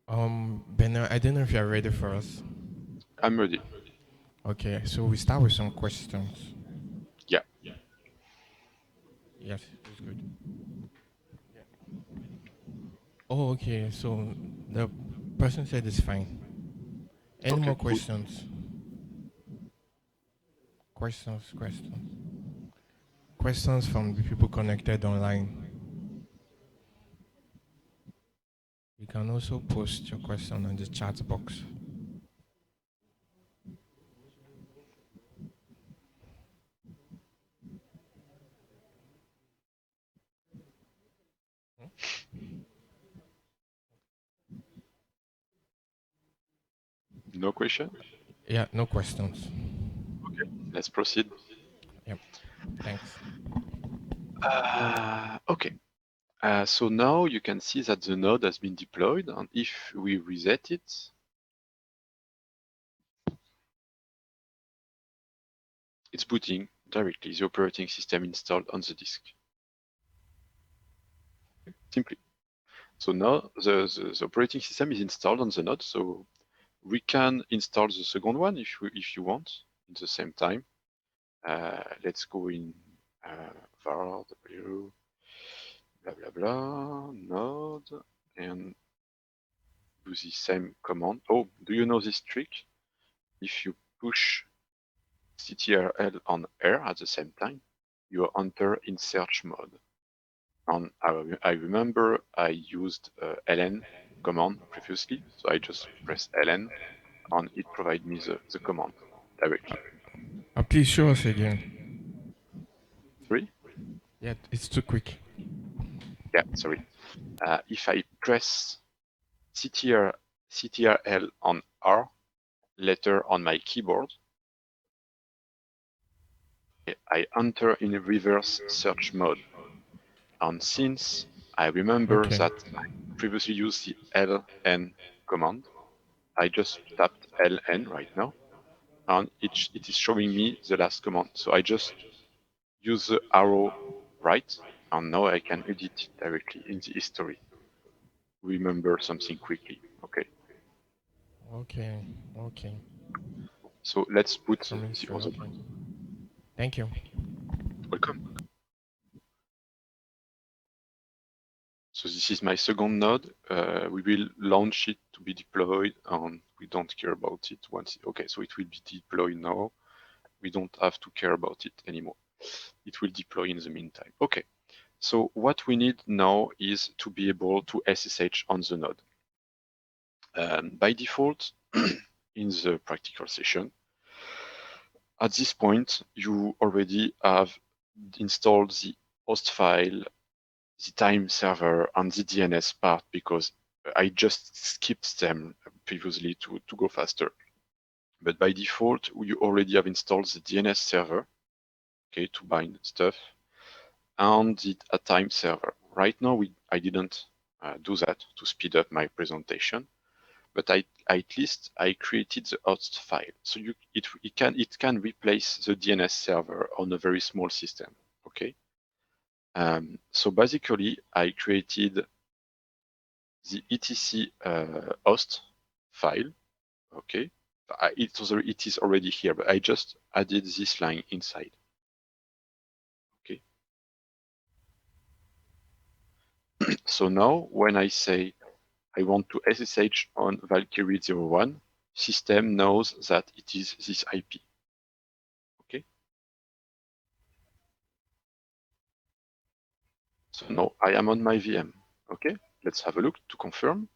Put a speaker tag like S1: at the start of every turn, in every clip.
S1: Bernard, I don't know if you're ready for us.
S2: I'm ready.
S1: Okay, so we start with some questions.
S2: Yeah.
S1: Yes, it's good. Yeah. Oh, okay. So the person said it's fine. Any
S2: Okay,
S1: more
S2: cool.
S1: questions? Questions. Questions from the people connected online. You can also post your question on the chat box.
S2: No question?
S1: Yeah, no questions.
S2: Okay, let's proceed.
S1: Yep. Thanks.
S2: Okay. So now you can see that the node has been deployed, and if we reset it, it's booting directly the operating system installed on the disk. Simply. So now the operating system is installed on the node, so we can install the second one if you want at the same time. Let's go in var w blah blah blah node and do the same command. Oh, do you know this trick? If you push CTRL on R at the same time, you enter in search mode. And I remember I used ln command previously, so I just press ln and it provides me the command directly.
S1: Please show us again.
S2: Sorry?
S1: Yeah, it's too quick.
S2: Yeah, sorry. If I press CTRL on R letter on my keyboard, I enter in reverse search mode. And since I remember
S1: Okay.
S2: that I previously used the ln command, I just tapped ln right now, and it is showing me the last command. So I just use the arrow right, and now I can edit it directly in the history. Remember something quickly. Okay,
S1: Okay. Okay.
S2: so let's put
S1: From
S2: the
S1: history.
S2: other
S1: Okay.
S2: one.
S1: Thank you.
S2: Welcome. So this is my second node. We will launch it to be deployed, and we don't care about it once. Okay, so it will be deployed now. We don't have to care about it anymore. It will deploy in the meantime. Okay, so what we need now is to be able to SSH on the node. By default, in the practical session, at this point, you already have installed the host file, the time server, and the DNS part because I just skipped them previously to go faster. But by default, you already have installed the DNS server, okay, to bind stuff, and a time server. Right now, I didn't do that to speed up my presentation, but at least I created the host file. So it can replace the DNS server on a very small system. Okay. So basically, I created the etc host file. Okay. It is already here, but I just added this line inside. Okay. So now when I say I want to SSH on Valkyrie 01, system knows that it is this IP. Okay. So now I am on my VM. Okay. Let's have a look to confirm.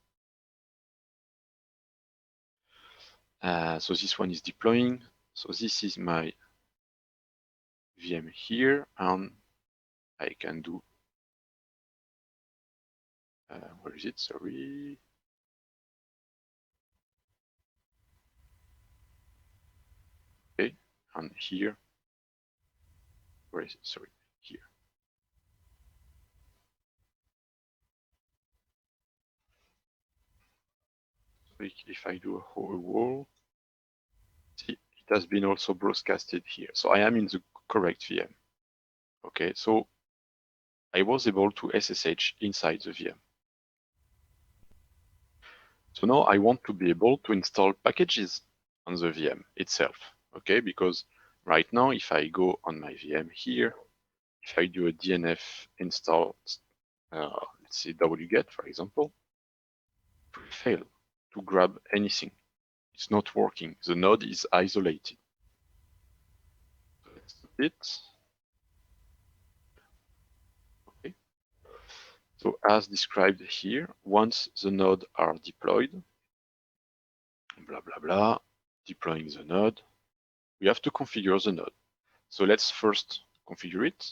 S2: So this one is deploying. So this is my VM here, and I can do, where is it? Sorry. Okay. And here, where is it? Sorry, here. So if I do a whole wall, see, it has been also broadcasted here. So I am in the correct VM. Okay, so I was able to SSH inside the VM. So now I want to be able to install packages on the VM itself, okay? Because right now, if I go on my VM here, if I do a DNF install, let's say wget, for example, it will fail to grab anything. It's not working. The node is isolated. So let's stop it. Okay. So as described here, once the node are deployed, blah, blah, blah, deploying the node, we have to configure the node. So let's first configure it.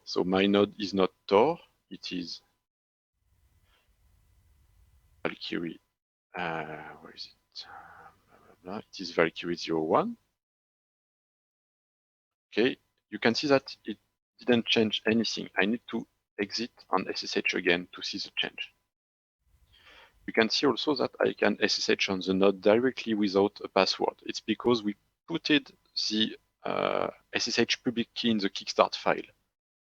S2: So my node is not Tor, it is Valkyrie. Where is it? Blah, blah, blah. It is Valkyrie 01. Okay, you can see that it didn't change anything. I need to exit on SSH again to see the change. You can see also that I can SSH on the node directly without a password. It's because we putted the SSH public key in the kickstart file.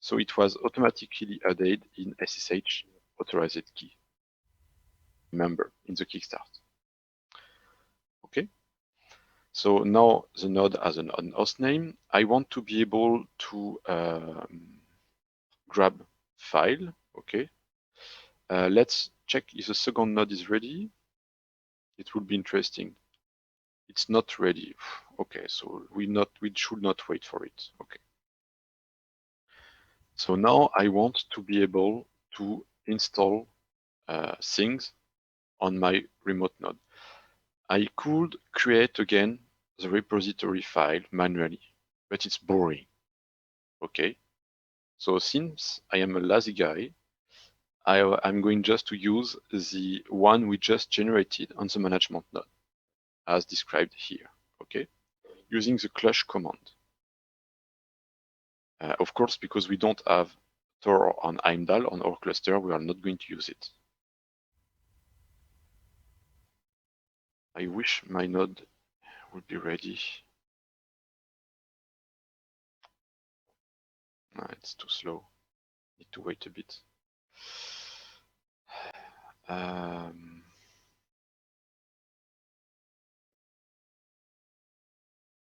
S2: So it was automatically added in SSH authorized key member in the kickstart. Okay. So now the node has an host name. I want to be able to grab file. Okay. Let's check if the second node is ready. It will be interesting. It's not ready. Okay, so we should not wait for it. Okay. So now I want to be able to install things on my remote node. I could create again the repository file manually, but it's boring. Okay. So since I am a lazy guy, I'm going just to use the one we just generated on the management node, as described here. Okay. Using the clutch command. Of course, because we don't have Tor on Heimdall on our cluster, we are not going to use it. I wish my node would be ready. It's too slow. Need to wait a bit.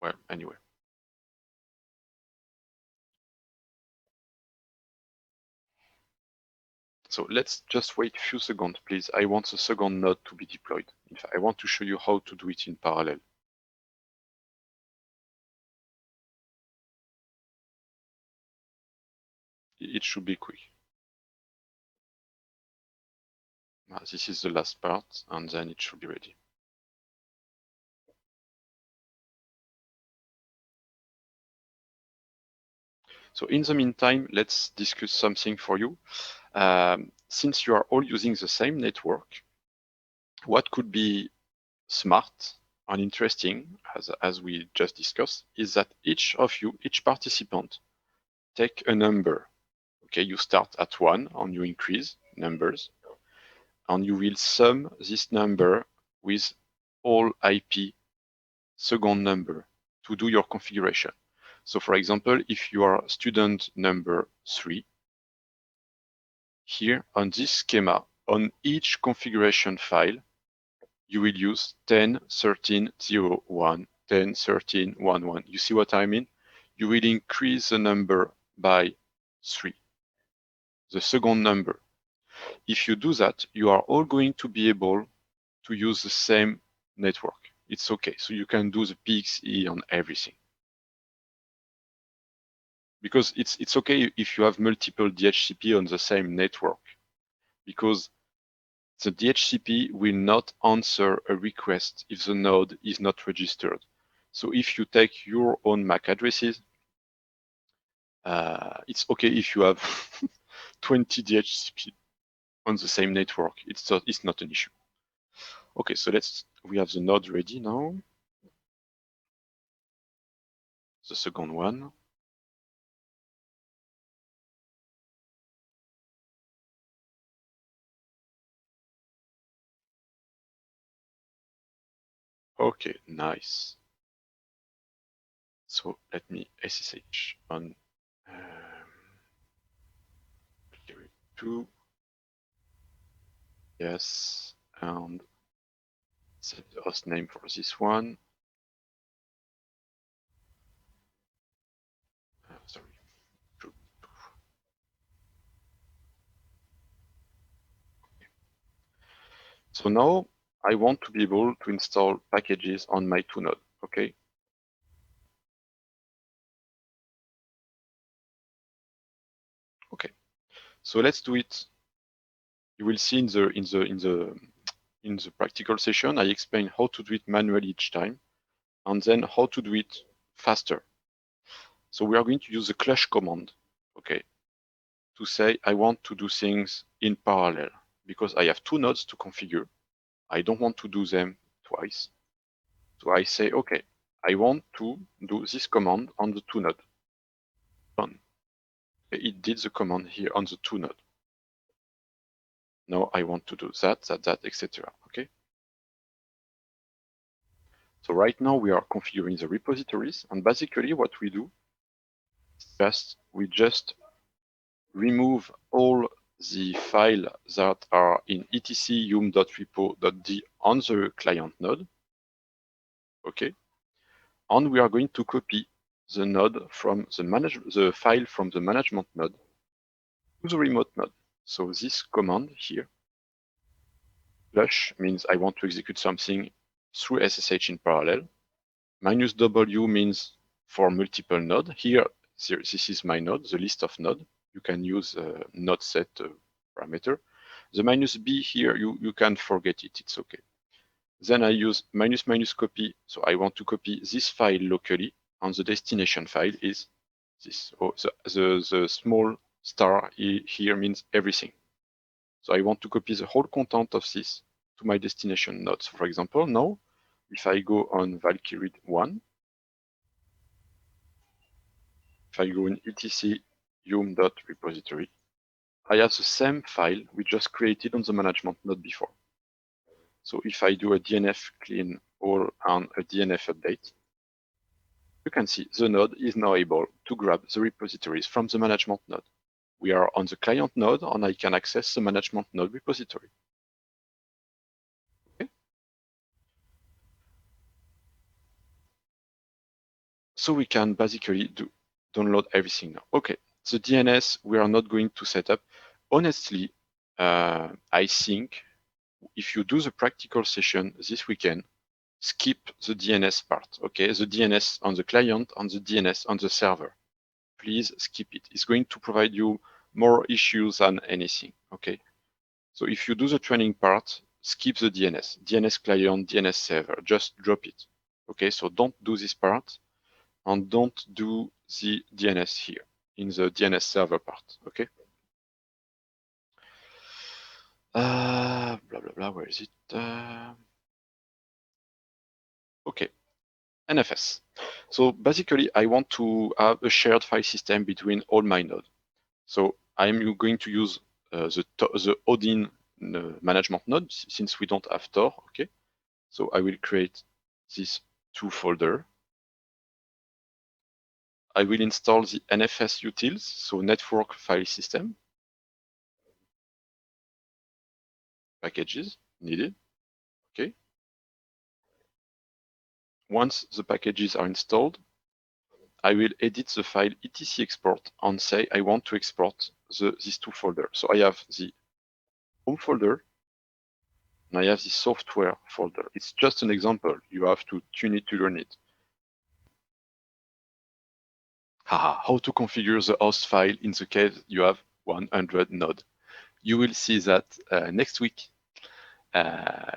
S2: Well, anyway. So let's just wait a few seconds, please. I want the second node to be deployed. In fact, I want to show you how to do it in parallel. It should be quick. This is the last part, and then it should be ready. So in the meantime, let's discuss something for you. Since you are all using the same network, what could be smart and interesting, as we just discussed, is that each of you, each participant, take a number. Okay, you start at 1 and you increase numbers, and you will sum this number with all IP second number to do your configuration. So for example, if you are student number 3, here on this schema, on each configuration file, you will use 10.13.01, 10.13.11. You see what I mean? You will increase the number by 3, the second number. If you do that, you are all going to be able to use the same network. It's okay. So you can do the PXE on everything. Because it's okay if you have multiple DHCP on the same network, because the DHCP will not answer a request if the node is not registered. So if you take your own MAC addresses, it's okay if you have 20 DHCP on the same network. It's not an issue. Okay, so we have the node ready now. The second one. Okay, nice. So let me SSH on 2. Yes, and set the host name for this one. Sorry. So now I want to be able to install packages on my two node. Okay. Okay. So let's do it. You will see in the practical session, I explain how to do it manually each time, and then how to do it faster. So we are going to use the clutch command, okay, to say I want to do things in parallel because I have two nodes to configure. I don't want to do them twice. So I say, okay, I want to do this command on the two node. Done. It did the command here on the two node. Now I want to do that, etc. Okay. So right now we are configuring the repositories, and basically what we do is we just remove all the files that are in etc.yum.repo.d on the client node. Okay. And we are going to copy the node from the file from the management node to the remote node. So this command here, flush, means I want to execute something through SSH in parallel. -w means for multiple node. Here, this is my node, the list of node. You can use node set parameter. The -b here, you can forget it, it's okay. Then I use ---- copy. So I want to copy this file locally, and the destination file is this. Oh, the small star here means everything. So I want to copy the whole content of this to my destination node. So for example, now, if I go on Valkyrie 1, if I go in etc yum.repository, I have the same file we just created on the management node before. So if I do a DNF clean all and a DNF update, you can see the node is now able to grab the repositories from the management node. We are on the client node, and I can access the management node repository. Okay? So we can basically download everything now. Okay, the DNS we are not going to set up. Honestly, I think if you do the practical session this weekend, skip the DNS part, okay? The DNS on the client and the DNS on the server. Please skip it. It's going to provide you more issues than anything, okay? So if you do the training part, skip the DNS, DNS client, DNS server, just drop it, okay? So don't do this part and don't do the DNS here in the DNS server part, okay? Blah, blah, blah, where is it? Okay, NFS. So basically, I want to have a shared file system between all my nodes. So I'm going to use the Odin management node since we don't have Tor, okay? So I will create this two folder. I will install the NFS utils, so network file system packages needed, okay? Once the packages are installed, I will edit the file etc export and say I want to export these two folders. So I have the home folder and I have the software folder. It's just an example. You have to tune it to learn it. How to configure the host file in the case you have 100 node. You will see that next week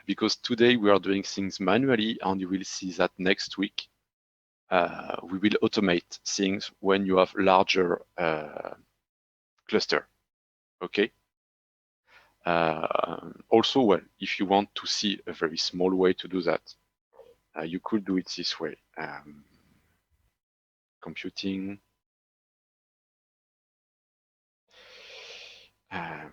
S2: because today we are doing things manually, and you will see that next week we will automate things when you have larger cluster. Okay. Also, well, if you want to see a very small way to do that, you could do it this way. Computing. Um,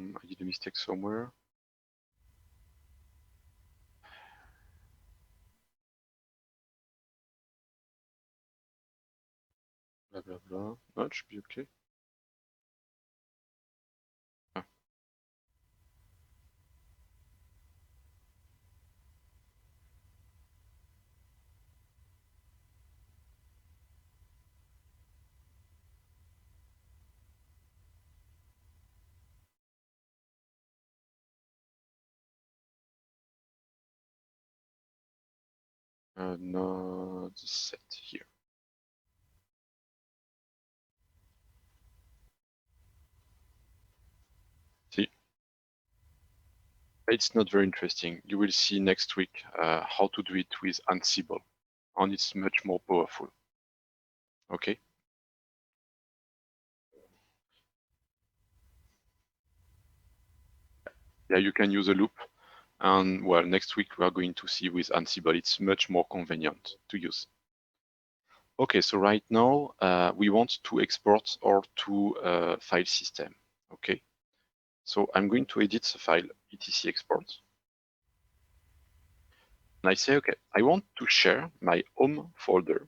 S2: I did a mistake somewhere. Blah, blah, blah. No, it should be okay. Ah. Node set here. See, it's not very interesting. You will see next week how to do it with Ansible, and it's much more powerful. Okay. Yeah, you can use a loop. And well, next week we are going to see with Ansible. It's much more convenient to use. Okay, so right now we want to export our two file system. Okay, so I'm going to edit the file etc export. And I say, okay, I want to share my home folder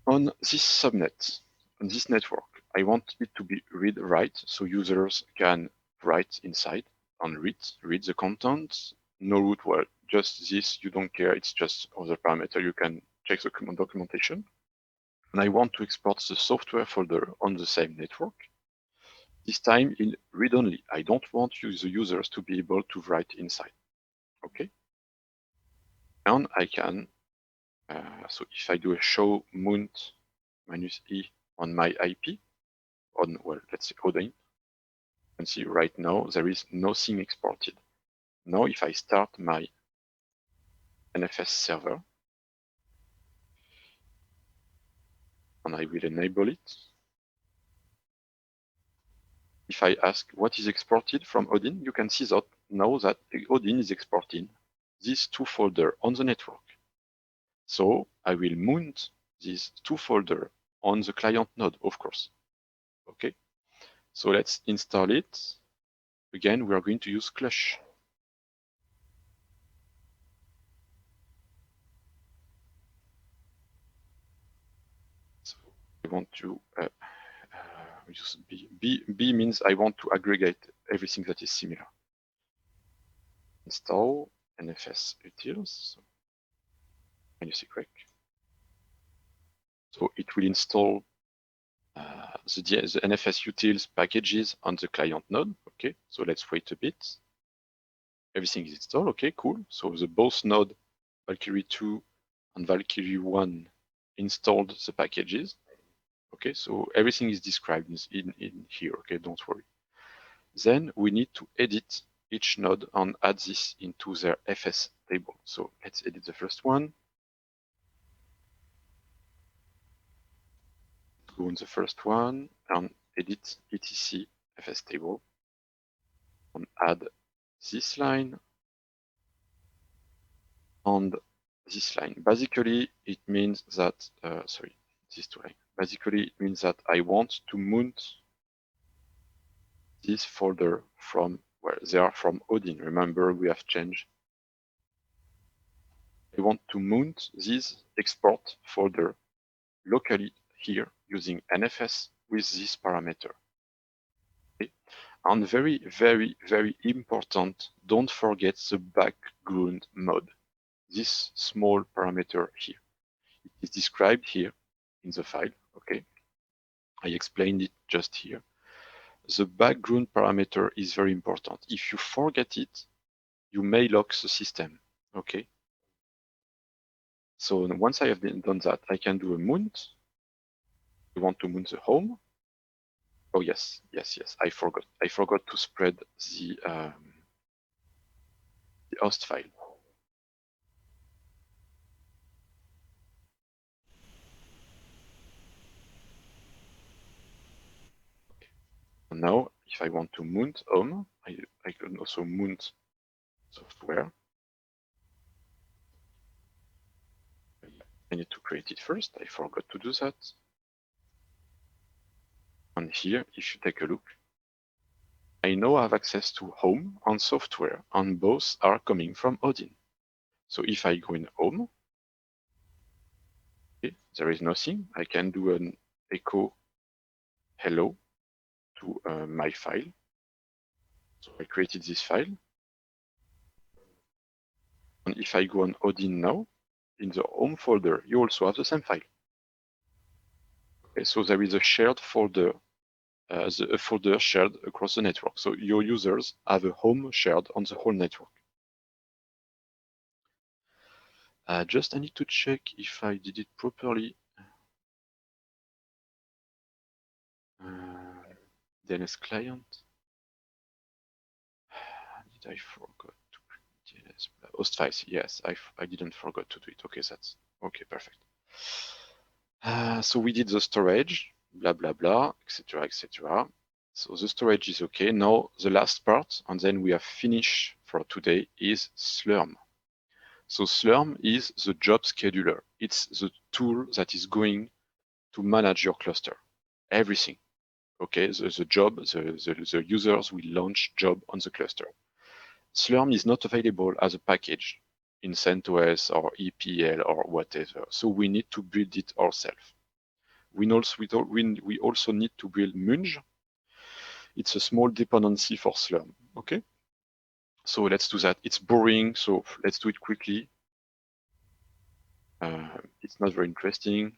S2: on this subnet, on this network. I want it to be read-write, so users can write inside and read the content. No root word, just this, you don't care, it's just other parameter. You can check the documentation. And I want to export the software folder on the same network, this time in read-only. I don't want the users to be able to write inside, okay? And I can, so if I do a show mount -e on my IP, on, well, let's say Odin, you can see right now there is nothing exported. Now if I start my NFS server, and I will enable it, if I ask what is exported from Odin, you can see that now that Odin is exporting these two folders on the network. So I will mount these two folders on the client node, of course. Okay, so let's install it. Again, we are going to use Clutch. So I want to use B. B means I want to aggregate everything that is similar. Install NFS utils. Can you see quick? So it will install the NFS utils packages on the client node. Okay, so let's wait a bit. Everything is installed. Okay, cool. So the both node Valkyrie 2 and Valkyrie 1 installed the packages. Okay, so everything is described in here. Okay, don't worry. Then we need to edit each node and add this into their FS table. So let's edit the first one. Go on the first one and edit etc FS table and add this line and this line. Basically, it means that, sorry, this two line. Basically, it means that I want to mount this folder from where they are from Odin. Remember, we have changed. I want to mount this export folder locally here using NFS with this parameter. Okay. And very, very, very important, don't forget the background mode. This small parameter here. It is described here in the file, okay? I explained it just here. The background parameter is very important. If you forget it, you may lock the system, okay? So once I have done that, I can do a mount. I want to mount the home. Oh yes, yes, yes, I forgot. I forgot to spread the host file. And now, if I want to mount home, I can also mount software. I need to create it first. I forgot to do that. And here, if you take a look, I now have access to home and software, and both are coming from Odin. So if I go in home, okay, there is nothing. I can do an echo hello to my file. So I created this file. And if I go on Odin now, in the home folder, you also have the same file. Okay, so there is a shared folder, a folder shared across the network. So your users have a home shared on the whole network. Just I need to check if I did it properly. DNS client. Did I forgot to create DNS host files? Yes, I didn't forget to do it. Okay, that's okay, perfect. So we did the storage, blah blah blah, etc. etc. So the storage is okay. Now the last part, and then we are finished for today, is Slurm. So Slurm is the job scheduler. It's the tool that is going to manage your cluster, everything. Okay, the job, the users will launch job on the cluster. Slurm is not available as a package in CentOS or EPL or whatever, so we need to build it ourselves. We also need to build Munge. It's a small dependency for Slurm. Okay, so let's do that. It's boring, so let's do it quickly. It's not very interesting.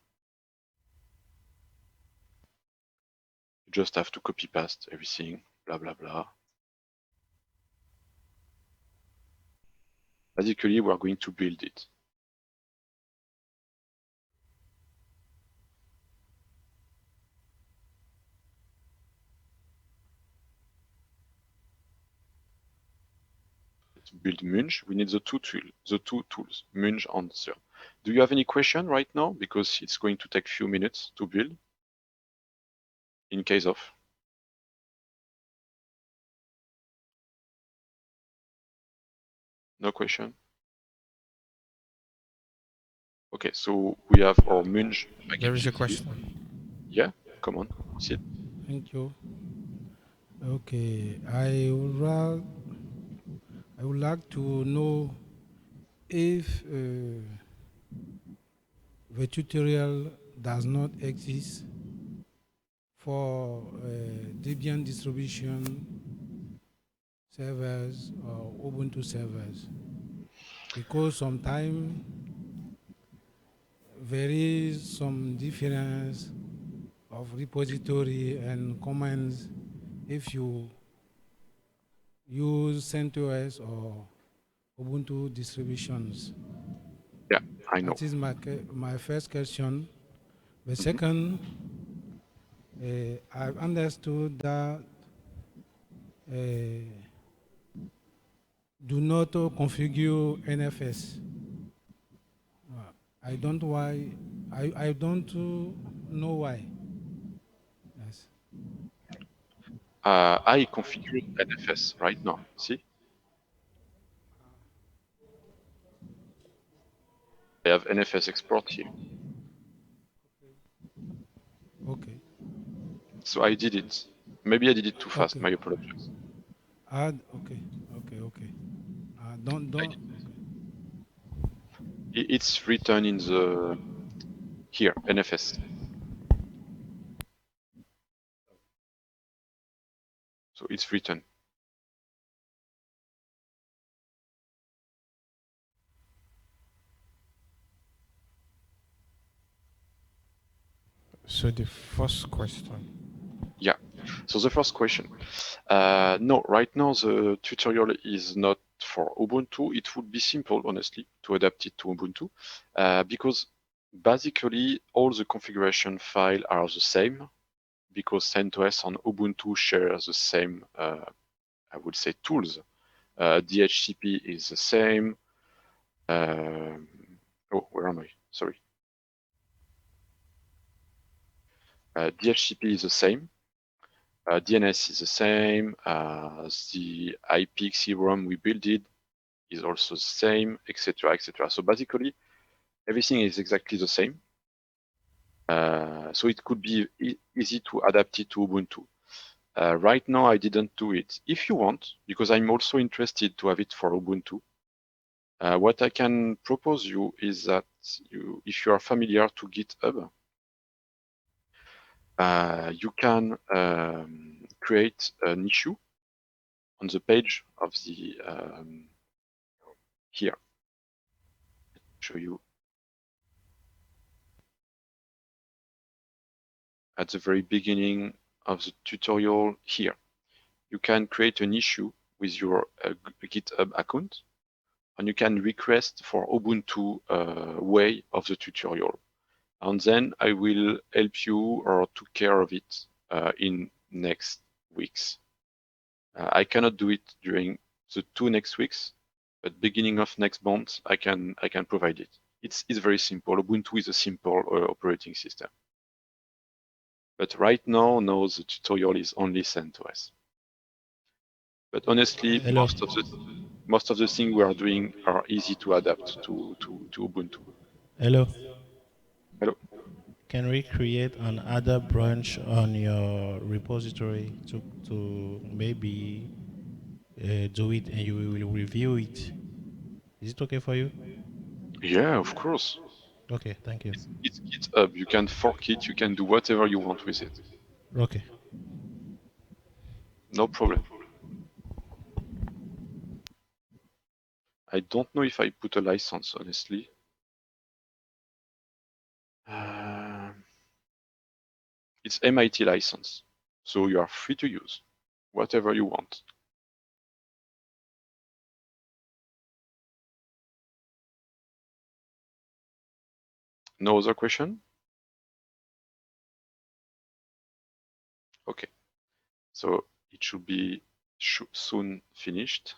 S2: You just have to copy paste everything, blah blah blah. Basically, we're going to build it. To build Munge, we need the two tools, Munge and Slurm. Do you have any question right now? Because it's going to take a few minutes to build. In case of no question. Okay, so we have our Munge package.
S1: There is a question.
S2: Yeah, come on, Sid.
S3: Thank you. Okay, I would like to know if the tutorial does not exist for Debian distribution servers or Ubuntu servers, because sometimes there is some difference of repository and commands if you use CentOS or Ubuntu distributions.
S2: Yeah, I know.
S3: That is my first question. The second, I've understood that do not configure NFS. I don't why. I don't know why. Yes.
S2: I configured NFS right now. See, I have NFS export here.
S3: Okay.
S2: So I did it. Maybe I did it too fast.
S3: Okay.
S2: My apologies.
S3: Okay. Okay. Don't. Okay.
S2: It's written in the here NFS. So it's written.
S1: So the first question.
S2: Yeah. So the first question. No, right now the tutorial is not for Ubuntu. It would be simple, honestly, to adapt it to Ubuntu, because basically all the configuration files are the same, because CentOS and Ubuntu share the same, I would say, tools. DHCP is the same. Oh, where am I? Sorry. DHCP is the same. DNS is the same. The IPXE ROM we built it is also the same, etc., etc. So basically, everything is exactly the same. So it could be easy to adapt it to Ubuntu. Right now, I didn't do it. If you want, because I'm also interested to have it for Ubuntu, what I can propose you is that if you are familiar to GitHub, you can create an issue on the page of the here. Show you at the very beginning of the tutorial here. You can create an issue with your GitHub account, and you can request for Ubuntu way of the tutorial. And then I will help you or take care of it in next weeks. I cannot do it during the 2 next weeks, but beginning of next month, I can provide it. It's very simple. Ubuntu is a simple operating system. But right now, no, the tutorial is only sent to us. But honestly,
S1: Hello.
S2: most of the things we are doing are easy to adapt to Ubuntu.
S1: Hello.
S2: Hello.
S1: Can we create another branch on your repository to maybe do it and you will review it? Is it okay for you?
S2: Yeah, of course.
S1: Okay, thank you.
S2: It's GitHub. You can fork it. You can do whatever you want with it.
S1: Okay.
S2: No problem. I don't know if I put a license, honestly. It's MIT license, so you are free to use whatever you want. No other question? Okay, so it should be soon finished.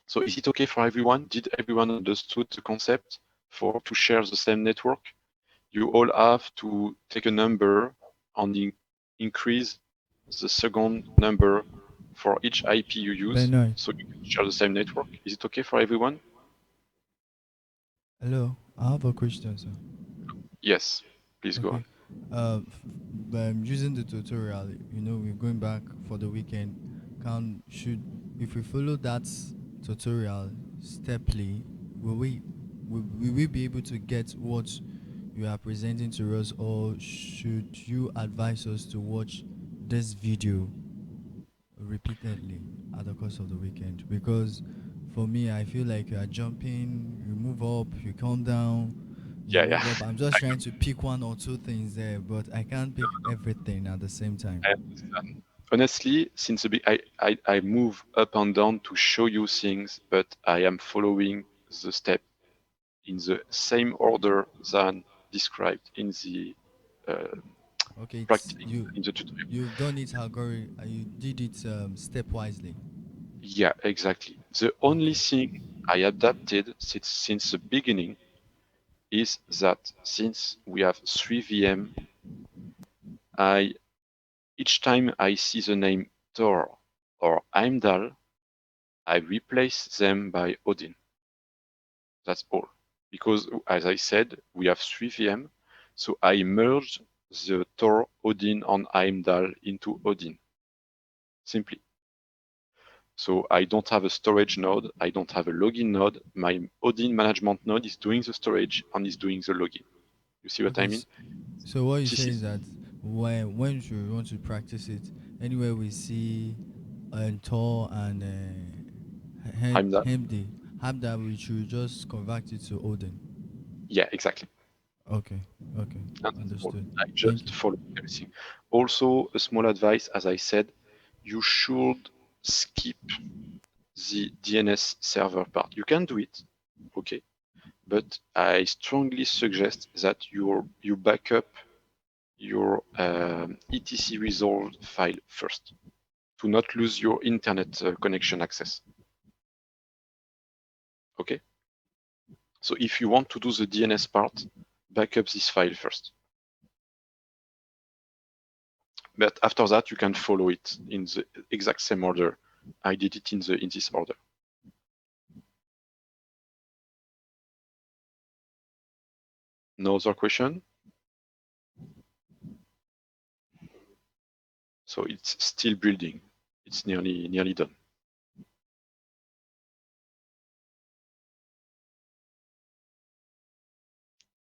S2: So is it okay for everyone? Did everyone understood the concept for to share the same network? You all have to take a number and increase the second number for each IP you use,
S4: Bernard,
S2: so you can share the same network. Is it okay for everyone?
S4: hello. I have a question, sir.
S2: Yes, please go on.
S4: Okay. Using the tutorial, we're going back for the weekend. If we follow that tutorial steply, will we be able to get what you are presenting to us, or should you advise us to watch this video repeatedly at the course of the weekend? Because for me, I feel like you are jumping, you move up, you come down, you
S2: Yeah,
S4: move up. I'm just
S2: I,
S4: trying to pick one or two things there, but I can't pick everything at the same time.
S2: I understand. Honestly, since the I move up and down to show you things, but I am following the step in the same order than described in the uh,
S4: Okay,
S2: practice
S4: you
S2: in the tutorial.
S4: you've done it you did it stepwisely.
S2: Yeah, exactly. The only
S4: Okay.
S2: thing I adapted since the beginning is that since we have 3 VM, each time I see the name Tor or Heimdall, I replace them by Odin. That's all. Because, as I said, we have 3 VM, so I merged the Tor, Odin, and Heimdall into Odin. Simply. So I don't have a storage node, I don't have a login node. My Odin management node is doing the storage and is doing the login. You see what I
S4: Okay.
S2: mean?
S4: So what you
S2: This
S4: say
S2: is
S4: is that when we want to practice it, anywhere we see Thor and
S2: Heimdall.
S4: Hamda, we should just convert it to Odin.
S2: Yeah, exactly.
S4: Okay. Okay.
S2: And that's all.
S4: Understood.
S2: I
S4: Thank
S2: just
S4: you.
S2: follow everything. Also, a small advice, as I said, you should skip the DNS server part. You can do it, okay, but I strongly suggest that you backup your etc resolved file first to not lose your internet connection access. Okay, so if you want to do the DNS part, backup this file first. But after that, you can follow it in the exact same order. I did it in this order. No other question? So it's still building. It's nearly done.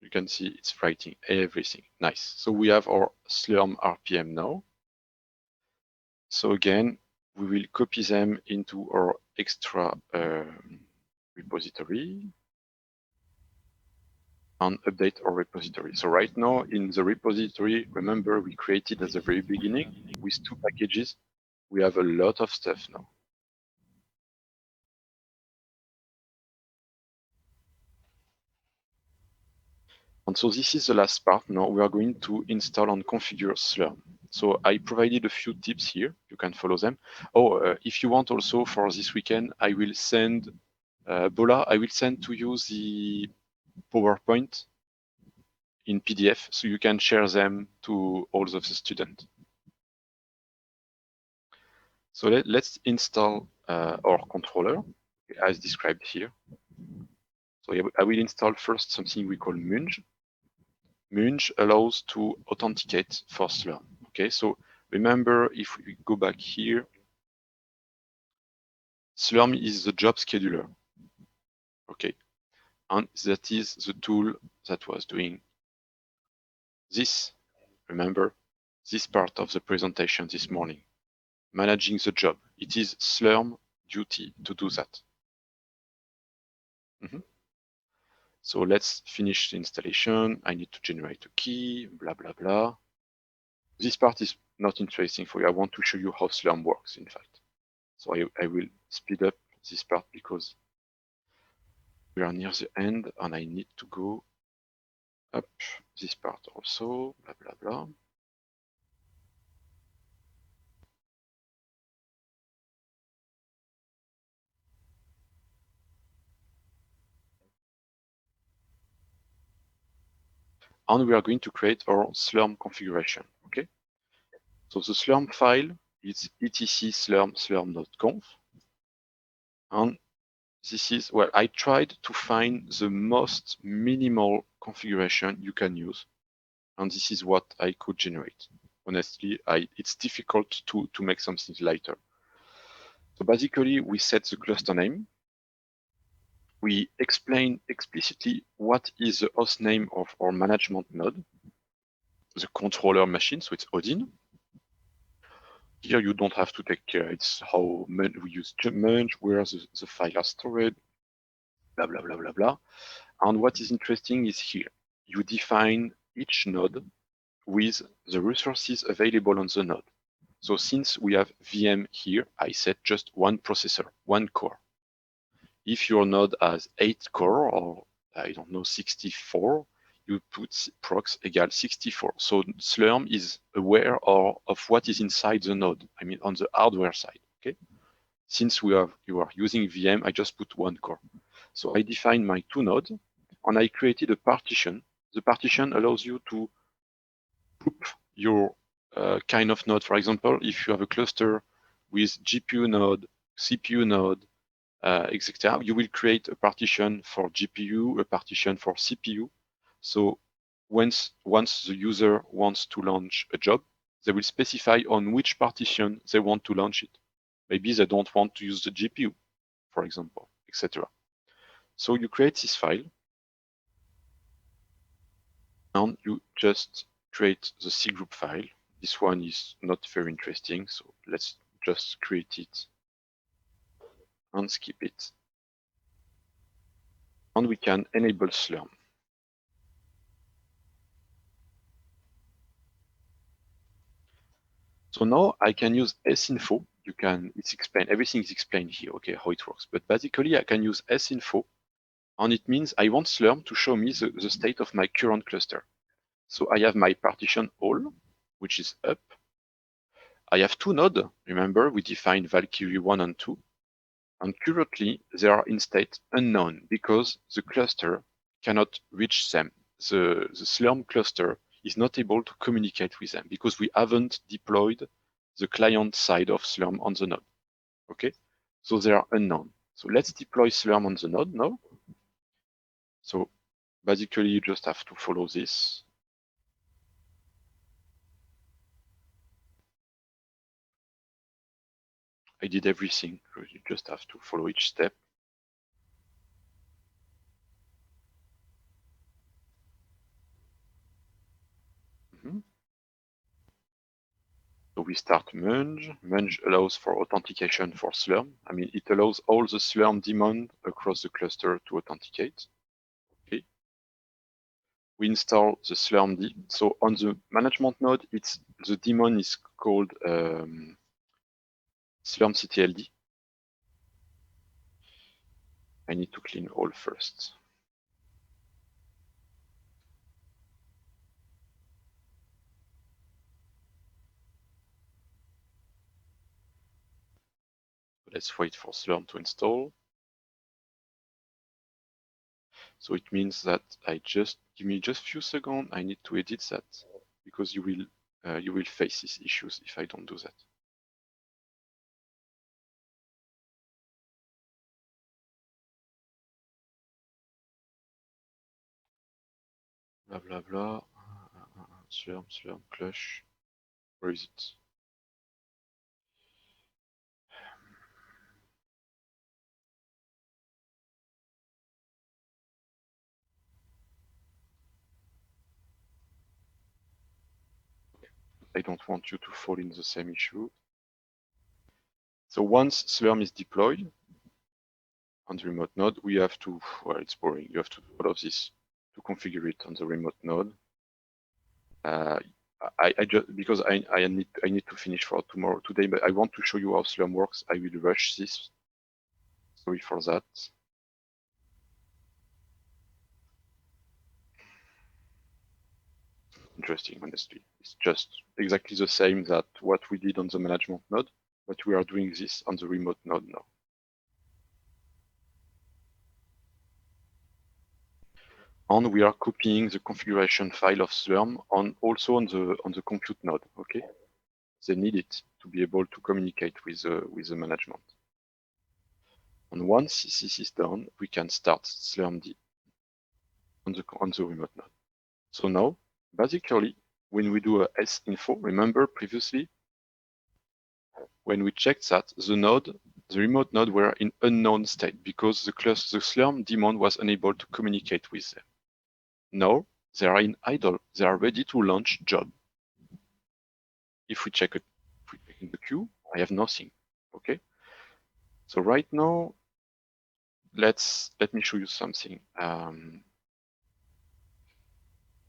S2: You can see it's writing everything. Nice. So we have our Slurm RPM now. So again, we will copy them into our extra repository and update our repository. So right now in the repository, remember we created at the very beginning with 2 packages. We have a lot of stuff now. And so this is the last part. Now we are going to install and configure Slurm. So I provided a few tips here. You can follow them. If you want also for this weekend, I will send, Bola, I will send to you the PowerPoint in PDF so you can share them to all of the students. So let's install our controller as described here. So I will install first something we call Munge. Munge allows to authenticate for Slurm. Okay, so remember if we go back here, Slurm is the job scheduler. Okay, and that is the tool that was doing this. Remember this part of the presentation this morning, managing the job. It is Slurm duty to do that. So let's finish the installation. I need to generate a key, blah, blah, blah. This part is not interesting for you. I want to show you how Slurm works, in fact. So I will speed up this part because we are near the end and I need to go up this part also, blah, blah, blah. And we are going to create our Slurm configuration, okay? So the Slurm file is etc slurm.conf. And this is, well, I tried to find the most minimal configuration you can use. And this is what I could generate. Honestly, it's difficult to make something lighter. So basically, we set the cluster name. We explain explicitly what is the host name of our management node, the controller machine, so it's Odin. Here you don't have to take care. It's how we use Munge, where the file are stored, blah, blah, blah, blah, blah. And what is interesting is here, you define each node with the resources available on the node. So since we have VM here, I set just one processor, one core. If your node has 8 core or I don't know, 64, you put prox equal 64. So Slurm is aware of what is inside the node. I mean, on the hardware side, okay? Since you are using VM, I just put one core. So I define my 2 nodes and I created a partition. The partition allows you to group your kind of node. For example, if you have a cluster with GPU node, CPU node, etc., you will create a partition for GPU, a partition for CPU. So once the user wants to launch a job, they will specify on which partition they want to launch it. Maybe they don't want to use the GPU, for example, etc. So you create this file, and you just create the C group file. This one is not very interesting, so let's just create it and skip it. And we can enable Slurm. So now I can use sinfo. Everything is explained here, okay, how it works. But basically I can use sinfo, and it means I want Slurm to show me the state of my current cluster. So I have my partition all, which is up. I have 2 nodes. Remember, we defined Valkyrie 1 and 2. And currently they are in state unknown because the cluster cannot reach them. The Slurm cluster is not able to communicate with them because we haven't deployed the client side of Slurm on the node. Okay, so they are unknown. So let's deploy Slurm on the node now. So basically you just have to follow this. I did everything. You just have to follow each step. So we start Munge. Munge allows for authentication for Slurm. I mean, it allows all the Slurm daemon across the cluster to authenticate. Okay. We install the Slurmd. So on the management node, the daemon is called slurmctld. I need to clean all first. Let's wait for Slurm to install. So it means that give me just a few seconds. I need to edit that because you will face these issues if I don't do that. Blah blah blah. Slurm clutch. Where is it? I don't want you to fall in the same issue. So once Slurm is deployed on the remote node, we have to, well, it's boring. You have to do all of this to configure it on the remote node. I just because I need to finish for today, but I want to show you how Slurm works. I will rush this. Sorry for that. Interesting, honestly. It's just exactly the same that what we did on the management node, but we are doing this on the remote node now. And we are copying the configuration file of Slurm also on the compute node. Okay, they need it to be able to communicate with the management. And once this is done, we can start Slurmd on the remote node. So now, basically, when we do a sinfo, remember previously when we checked that the remote node were in unknown state because the Slurm daemon was unable to communicate with them. Now they are in idle. They are ready to launch job. If we check in the queue, I have nothing. Okay. So right now, let me show you something.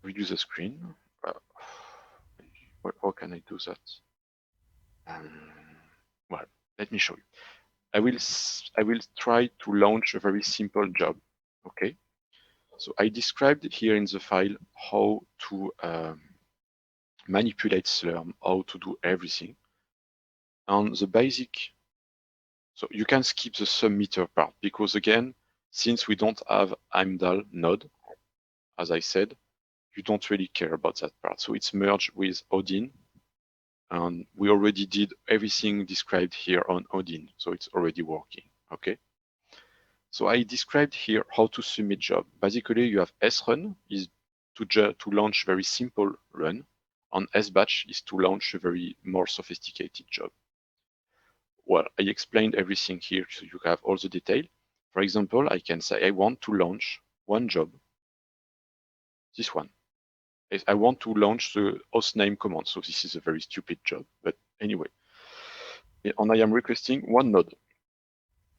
S2: Reduce the screen. How can I do that? Well, let me show you. I will try to launch a very simple job. Okay. So I described here in the file how to manipulate Slurm, how to do everything. And the basic, so you can skip the submitter part because again, since we don't have Heimdall node, as I said, you don't really care about that part. So it's merged with Odin. And we already did everything described here on Odin. So it's already working. Okay. So I described here how to submit job. Basically, you have srun is to launch very simple run, and sbatch is to launch a very more sophisticated job. Well, I explained everything here, so you have all the detail. For example, I can say I want to launch one job, this one. I want to launch the hostname command, so this is a very stupid job, but anyway. And I am requesting one node.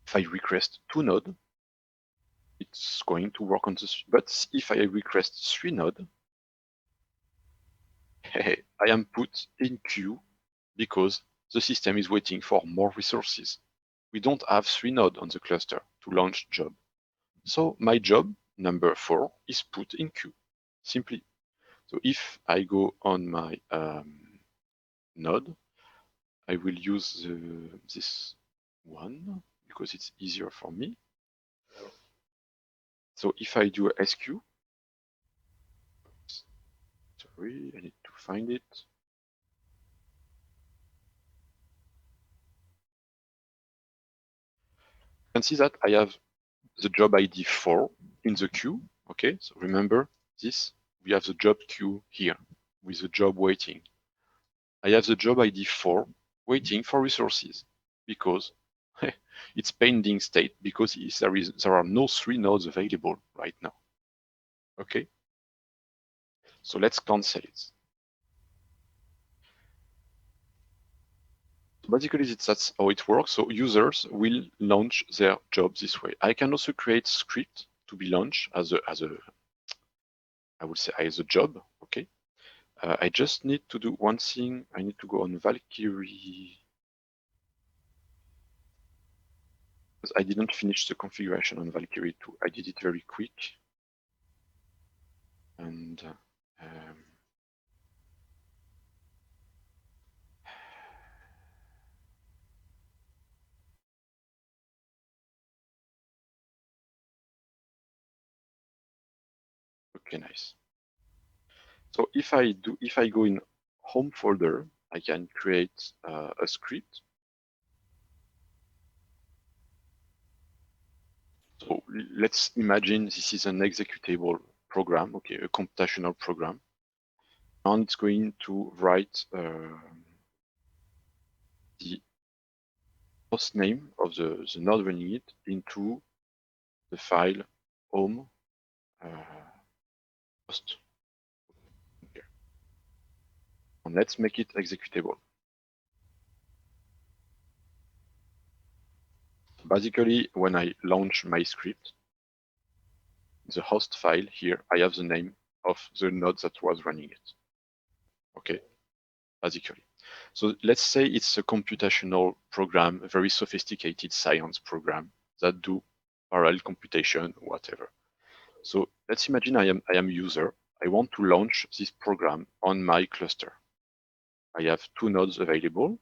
S2: If I request two nodes, it's going to work on this. But if I request three nodes, I am put in queue because the system is waiting for more resources. We don't have three nodes on the cluster to launch job. So my job, number 4, is put in queue, simply. So if I go on my node, I will use this one because it's easier for me. So if I do a SQ, sorry, I need to find it. You can see that I have the job ID 4 in the queue. Okay, so remember this, we have the job queue here with the job waiting. I have the job ID 4 waiting for resources. because it's pending state because there are no 3 nodes available right now. Okay, so let's cancel it. Basically, that's how it works. So users will launch their job this way. I can also create script to be launched as a I would say as a job. Okay, I just need to do one thing. I need to go on Valkyrie because I didn't finish the configuration on Valkyrie 2. I did it very quick, and okay, nice. So if I go in home folder, I can create a script. So let's imagine this is an executable program, okay, a computational program, and it's going to write the host name of the node running it into the file home host. Okay. And let's make it executable. Basically, when I launch my script, the host file here, I have the name of the node that was running it. Okay, basically. So let's say it's a computational program, a very sophisticated science program that do parallel computation, whatever. So let's imagine I am user. I want to launch this program on my cluster. I have 2 nodes available.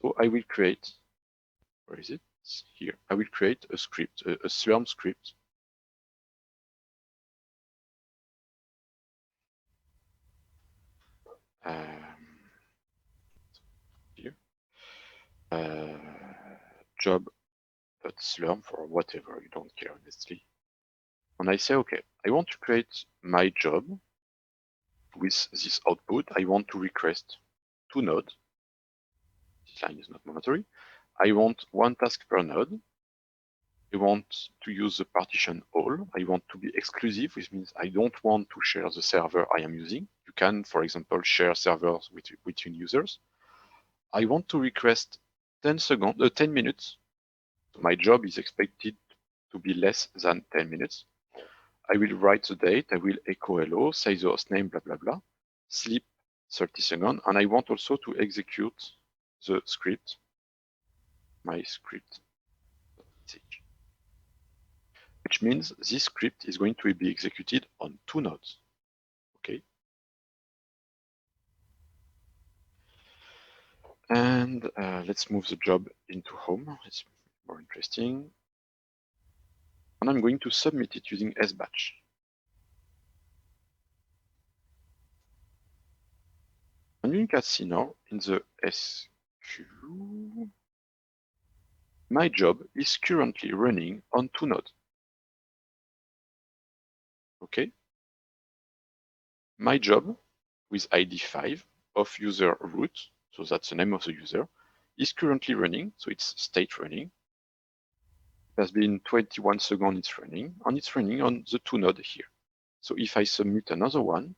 S2: So I will create, where is it? It's here. I will create a script, a Swarm script. Here. Job.slurm for whatever, you don't care, honestly. And I say, okay, I want to create my job with this output. I want to request 2 nodes. This line is not mandatory. I want 1 task per node. I want to use the partition all. I want to be exclusive, which means I don't want to share the server I am using. You can, for example, share servers between users. I want to request 10 minutes. So my job is expected to be less than 10 minutes. I will write the date. I will echo hello, say the host name, blah, blah, blah, sleep 30 seconds. And I want also to execute the script, my script, which means this script is going to be executed on 2 nodes. Okay. And let's move the job into home. It's more interesting. And I'm going to submit it using sbatch. And you can see now in the SQ, my job is currently running on 2 nodes. Okay. My job with ID 5 of user root, so that's the name of the user, is currently running, so it's state running. It has been 21 seconds it's running, and it's running on the 2 node here. So if I submit another one,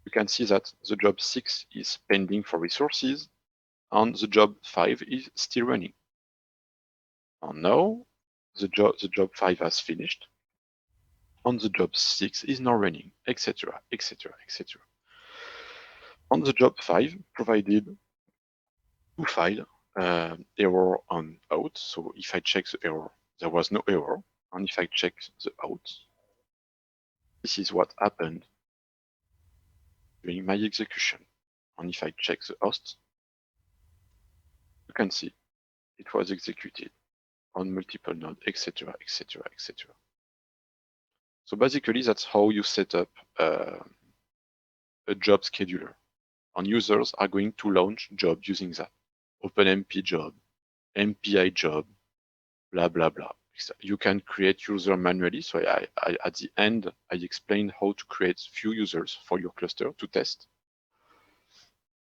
S2: you can see that the job 6 is pending for resources, and the job 5 is still running. And now the job 5 has finished, and the job 6 is now running, etc., etc., etc. On the job 5 provided 2 files, error on out. So if I check the error, there was no error. And if I check the out, this is what happened during my execution. And if I check the host, you can see it was executed on multiple nodes, etc., etc., etc. So basically, that's how you set up a job scheduler. And users are going to launch jobs using that. OpenMP job, MPI job, blah, blah, blah. You can create user manually. So at the end, I explained how to create few users for your cluster to test.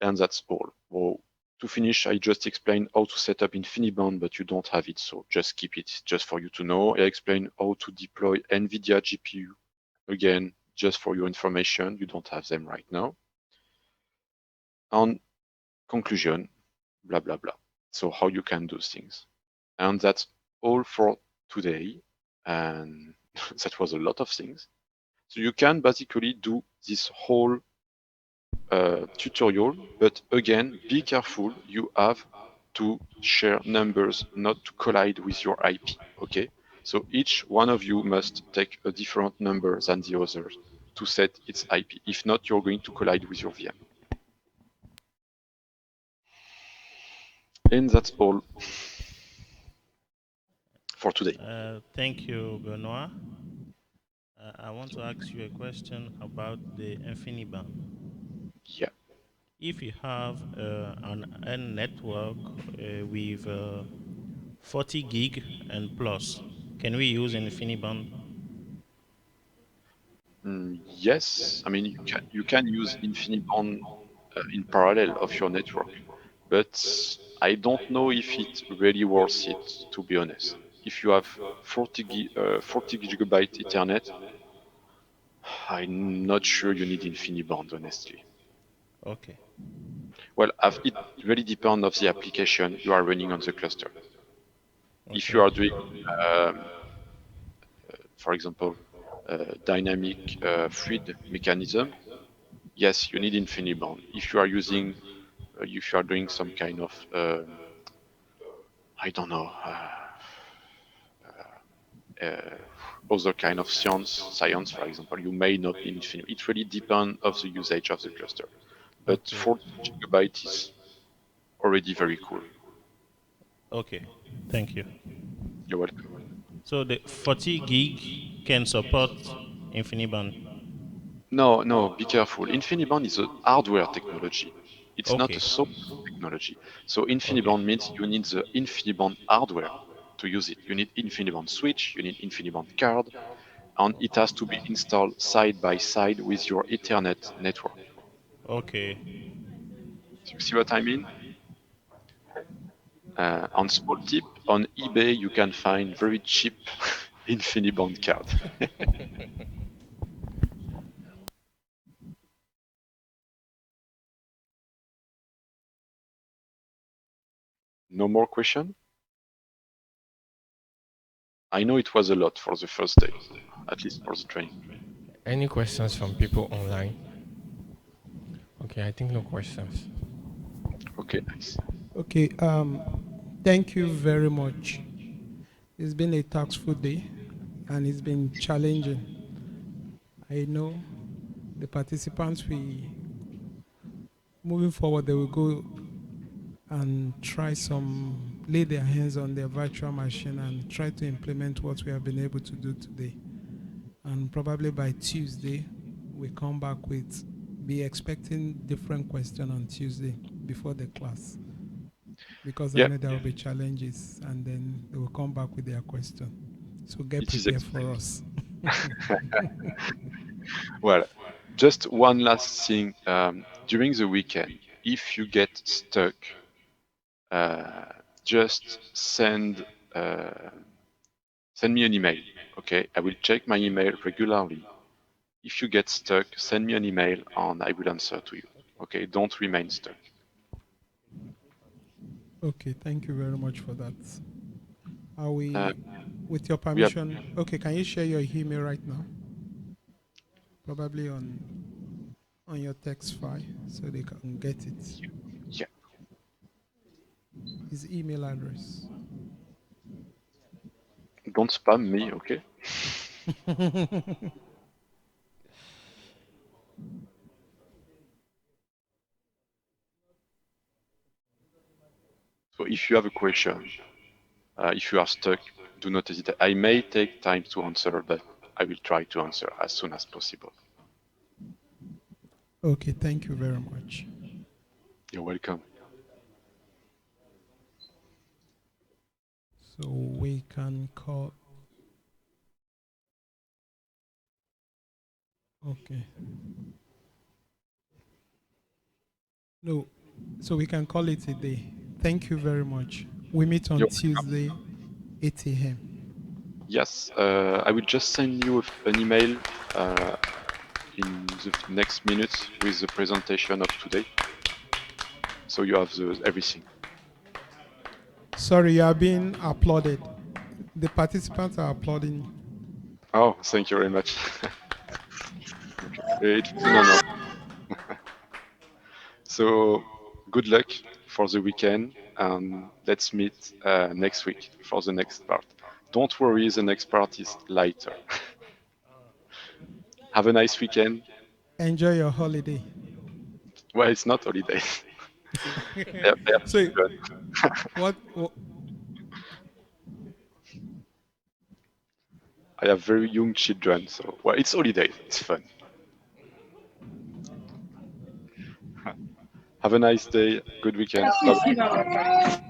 S2: And that's all. Well, To finish, I just explained how to set up InfiniBand, but you don't have it, so just keep it just for you to know. I explained how to deploy NVIDIA GPU. Again, just for your information, you don't have them right now. On conclusion, blah, blah, blah. So how you can do things. And that's all for today. And that was a lot of things. So you can basically do this whole tutorial, but again, be careful. You have to share numbers, not to collide with your IP, okay? So each one of you must take a different number than the others to set its IP. If not, you're going to collide with your VM. And that's all for today.
S1: Thank you, Benoit. I want to ask you a question about the InfiniBand.
S2: Yeah.
S1: If you have a network with 40 gig and plus, can we use InfiniBand?
S2: Yes, I mean you can use InfiniBand in parallel of your network, but I don't know if it's really worth it, to be honest. If you have 40 gigabyte Ethernet, I'm not sure you need InfiniBand, honestly.
S1: Okay.
S2: Well, it really depends of the application you are running on the cluster. If you
S1: Okay.
S2: are doing, um, for example, dynamic fluid mechanism, yes, you need InfiniBand. If you are using, if you are doing some kind of, I don't know, uh, other kind of science, for example, you may not need InfiniBand. It really depends of the usage of the cluster. But
S1: Okay.
S2: 40 gigabytes is already very cool.
S1: Okay. Thank you.
S2: You're welcome.
S1: So the 40 gig can support InfiniBand.
S2: No, no, be careful. InfiniBand is a hardware technology. It's not a
S1: Okay.
S2: software technology. So
S1: Okay.
S2: InfiniBand means you need the InfiniBand hardware to use it. You need InfiniBand switch, you need InfiniBand card, and it has to be installed side by side with your Ethernet network.
S1: Okay.
S2: You see what I mean? On small tip, on eBay you can find very cheap InfiniBand card. No more question? I know it was a lot for the first day, at least for the training.
S5: Any questions from people online? Okay, I think no questions.
S2: Okay, nice.
S3: Okay. Thank you very much. It's been a taxful day, and it's been challenging. I know the participants. We moving forward, they will go and try some, lay their hands on their virtual machine and try to implement what we have been able to do today. And probably by Tuesday, we come back with, be expecting different question on Tuesday before the class, because I
S2: Yeah,
S3: know there will be challenges, and then they will come back with their question. So get
S2: it is
S3: prepared for
S2: expected.
S3: us.
S2: Well, just one last thing. During the weekend, if you get stuck, uh, just send me an email. Okay, I will check my email regularly. If you get stuck, send me an email and I will answer to you. Okay, don't remain stuck.
S3: Okay, thank you very much for that. Are
S2: Uh,
S3: we, with your
S2: we have,
S3: permission? Okay, can you share your email right now? Probably on your text file, so they can get it.
S2: yeah,
S3: His email address.
S2: don't spam me. Okay. So if you have a question, if you are stuck, do not hesitate. I may take time to answer, but I will try to answer as soon as possible.
S3: Okay, thank you very much.
S2: You're welcome.
S3: So we can call. Okay. No, So we can call it a day. Thank you very much. We meet on
S2: You're
S3: Tuesday, 8 a.m.
S2: Yes, I will just send you an email in the next minutes with the presentation of today. So you have everything.
S3: Sorry, you are being applauded. The participants are applauding you.
S2: Oh, thank you very much. It was an honor. So good luck for the weekend, and let's meet next week for the next part. Don't worry, the next part is lighter. Have a nice weekend.
S3: Enjoy your holiday.
S2: Well, it's not holiday. They have
S3: So,
S2: children.
S3: what
S2: I have very young children, so well, it's holiday. It's fun. Have a nice day. Good weekend. Bye.